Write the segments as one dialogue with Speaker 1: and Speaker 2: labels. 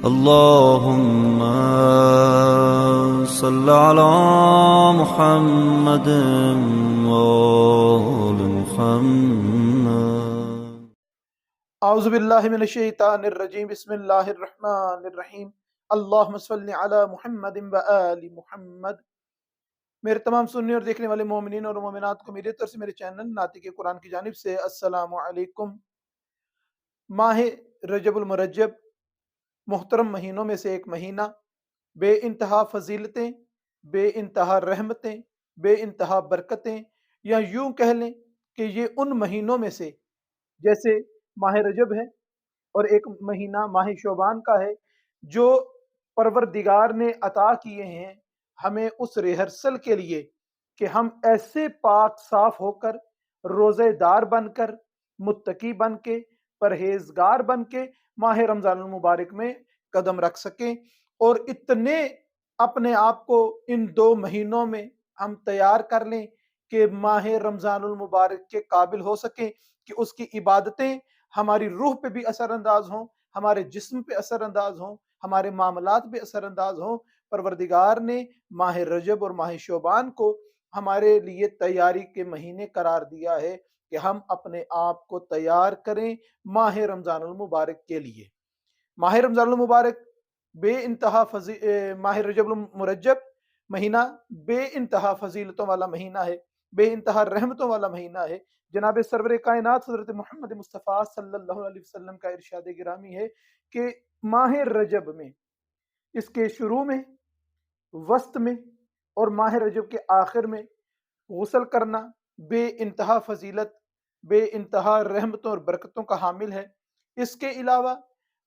Speaker 1: اللهم صل على محمد وآل محمد.
Speaker 2: اعوذ باللہ من الشیطان الرجیم. بسم اللہ الرحمن الرحیم. اللہم صلی علی محمد و آل محمد. میرے تمام سننے اور دیکھنے والے مومنین اور مومنات کو میری طرف سے میرے چینل ناطق قرآن کی جانب سے السلام علیکم. ماہ رجب المرجب محترم مہینوں میں سے ایک مہینہ، بے انتہا فضیلتیں، بے انتہا رحمتیں، بے انتہا برکتیں، یا یوں کہہ لیں کہ یہ ان مہینوں میں سے جیسے ماہ رجب ہے اور ایک مہینہ ماہ شعبان کا ہے، جو پروردگار نے عطا کیے ہیں ہمیں اس ریہرسل کے لیے کہ ہم ایسے پاک صاف ہو کر، روزے دار بن کر، متقی بن کے، پرہیزگار بن کے ماہ رمضان المبارک میں قدم رکھ سکیں، اور اتنے اپنے آپ کو ان 2 مہینوں میں ہم تیار کر لیں کہ ماہ رمضان المبارک کے قابل ہو سکیں کہ اس کی عبادتیں ہماری روح پہ بھی اثر انداز ہوں، ہمارے جسم پہ اثر انداز ہوں، ہمارے معاملات پہ اثر انداز ہوں. پروردگار نے ماہ رجب اور ماہ شعبان کو ہمارے لیے تیاری کے مہینے قرار دیا ہے کہ ہم اپنے آپ کو تیار کریں ماہ رمضان المبارک کے لیے. ماہ رمضان المبارک بے انتہا ماہ رجب المرجب مہینہ بے انتہا فضیلتوں والا مہینہ ہے، بے انتہا رحمتوں والا مہینہ ہے. جناب سرور کائنات حضرت محمد مصطفیٰ صلی اللہ علیہ وسلم کا ارشاد گرامی ہے کہ ماہ رجب میں، اس کے شروع میں، وسط میں اور ماہ رجب کے آخر میں غسل کرنا بے انتہا فضیلت، بے انتہا رحمتوں اور برکتوں کا حامل ہے. اس کے علاوہ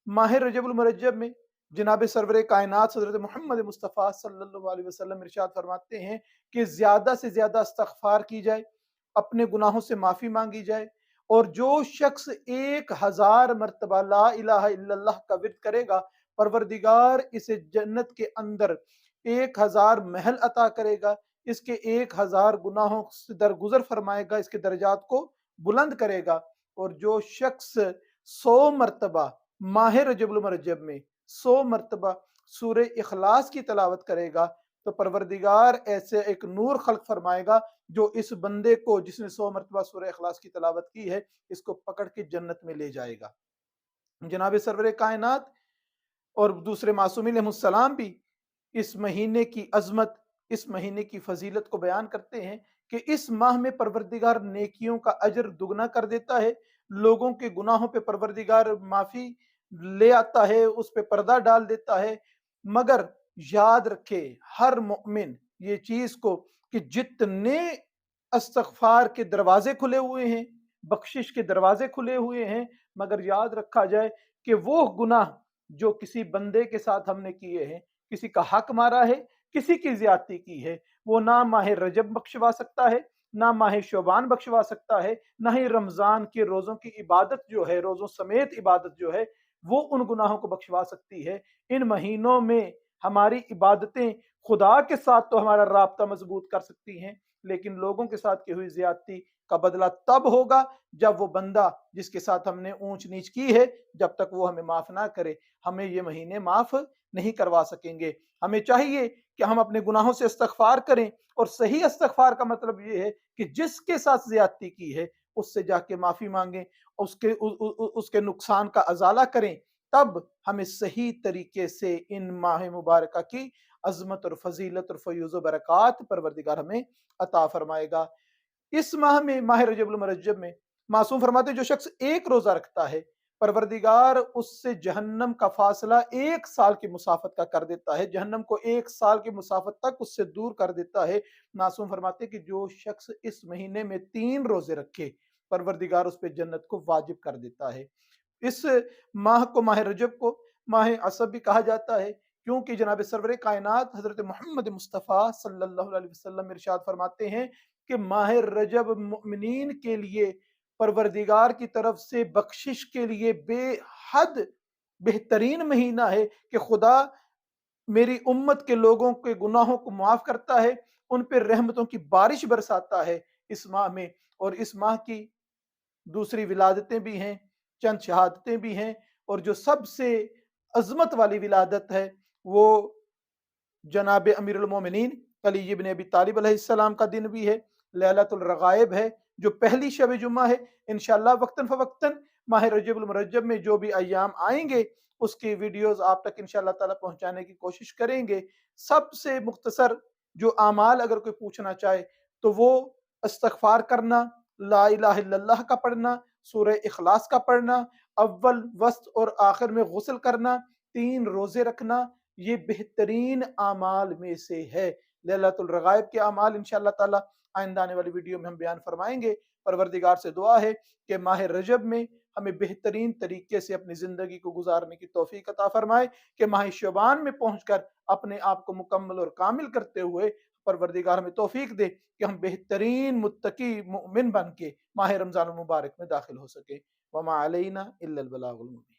Speaker 2: ماہ رجب المرجب میں جناب سرور کائنات حضرت محمد مصطفیٰ صلی اللہ علیہ وسلم ارشاد فرماتے ہیں کہ زیادہ سے زیادہ استغفار کی جائے، اپنے گناہوں سے معافی مانگی جائے، اور جو شخص 1000 مرتبہ لا الہ الا اللہ کا ورد کرے گا، پروردگار اسے جنت کے اندر 1000 محل عطا کرے گا، اس کے 1000 گناہوں سے درگزر فرمائے گا، اس کے درجات کو بلند کرے گا. اور جو شخص 100 مرتبہ ماہ رجب المرجب میں 100 مرتبہ سورہ اخلاص کی تلاوت کرے گا، تو پروردگار ایسے ایک نور خلق فرمائے گا جو اس بندے کو، جس نے 100 مرتبہ سورہ اخلاص کی تلاوت کی ہے، اس کو پکڑ کے جنت میں لے جائے گا. جناب سرور کائنات اور دوسرے معصومین علیہ السلام بھی اس مہینے کی عظمت، اس مہینے کی فضیلت کو بیان کرتے ہیں کہ اس ماہ میں پروردگار نیکیوں کا اجر دگنا کر دیتا ہے، لوگوں کے گناہوں پہ پروردگار معافی لے آتا ہے، اس پہ پردہ ڈال دیتا ہے. مگر یاد رکھے ہر مومن یہ چیز کو کہ جتنے استغفار کے دروازے کھلے ہوئے ہیں، بخشش کے دروازے کھلے ہوئے ہیں، مگر یاد رکھا جائے کہ وہ گناہ جو کسی بندے کے ساتھ ہم نے کیے ہیں، کسی کا حق مارا ہے، کسی کی زیادتی کی ہے، وہ نہ ماہ رجب بخشوا سکتا ہے، نہ ماہ شعبان بخشوا سکتا ہے، نہ ہی رمضان کے روزوں کی عبادت جو ہے، روزوں سمیت عبادت جو ہے، وہ ان گناہوں کو بخشوا سکتی ہے. ان مہینوں میں ہماری عبادتیں خدا کے ساتھ تو ہمارا رابطہ مضبوط کر سکتی ہیں، لیکن لوگوں کے ساتھ کی ہوئی زیادتی کا بدلہ تب ہوگا جب وہ بندہ جس کے ساتھ ہم نے اونچ نیچ کی ہے، جب تک وہ ہمیں معاف نہ کرے، ہمیں یہ مہینے معاف نہیں کروا سکیں گے. ہمیں چاہیے کہ ہم اپنے گناہوں سے استغفار کریں، اور صحیح استغفار کا مطلب یہ ہے کہ جس کے ساتھ زیادتی کی ہے اس سے جا کے معافی مانگیں، اس کے نقصان کا ازالہ کریں. تب ہمیں صحیح طریقے سے ان ماہ مبارکہ کی عظمت اور فضیلت اور فیوز و برکات پروردگار ہمیں عطا فرمائے گا. اس ماہ میں، ماہ رجب المرجب میں، معصوم فرماتے جو شخص 1 روزہ رکھتا ہے، پروردگار اس سے جہنم کا فاصلہ 1 سال کی مسافت کا کر دیتا ہے، جہنم کو 1 سال کی مسافت تک اس سے دور کر دیتا ہے. معصوم فرماتے کہ جو شخص اس مہینے میں 3 روزے رکھے، پروردگار اس پہ جنت کو واجب کر دیتا ہے. اس ماہ کو، ماہ رجب کو، ماہ عصب بھی کہا جاتا ہے، کیونکہ جناب سرور کائنات حضرت محمد مصطفیٰ صلی اللہ علیہ وسلم ارشاد فرماتے ہیں کہ ماہ رجب مؤمنین کے لیے پروردگار کی طرف سے بخشش کے لیے بے حد بہترین مہینہ ہے کہ خدا میری امت کے لوگوں کے گناہوں کو معاف کرتا ہے، ان پہ رحمتوں کی بارش برساتا ہے اس ماہ میں. اور اس ماہ کی دوسری ولادتیں بھی ہیں، چند شہادتیں بھی ہیں، اور جو سب سے عظمت والی ولادت ہے، وہ جناب امیر المومنین علی ابن ابی طالب علیہ السلام کا دن بھی ہے، لیلۃ الرغائب ہے جو پہلی شب جمعہ ہے۔ انشاءاللہ وقتاً فوقتاً ماہ رجب المرجب میں جو بھی ایام آئیں گے اس کی ویڈیوز آپ تک انشاءاللہ تعالی پہنچانے کی کوشش کریں گے۔ سب سے مختصر جو اعمال اگر کوئی پوچھنا چاہے تو وہ استغفار کرنا، لا الہ الا اللہ کا پڑھنا، سورہ اخلاص کا پڑھنا، اول وسط اور آخر میں غسل کرنا، 3 روزے رکھنا، یہ بہترین اعمال میں سے ہے۔ لیلۃ الرغائب کے اعمال انشاءاللہ تعالی آئندہ آنے والی ویڈیو میں ہم بیان فرمائیں گے۔ پروردگار سے دعا ہے کہ ماہ رجب میں ہمیں بہترین طریقے سے اپنی زندگی کو گزارنے کی توفیق عطا فرمائے، کہ ماہ شعبان میں پہنچ کر اپنے آپ کو مکمل اور کامل کرتے ہوئے پروردگار ہمیں توفیق دے کہ ہم بہترین متقی مؤمن بن کے ماہ رمضان المبارک میں داخل ہو سکے۔ وما علینا الا البلاغ المبین۔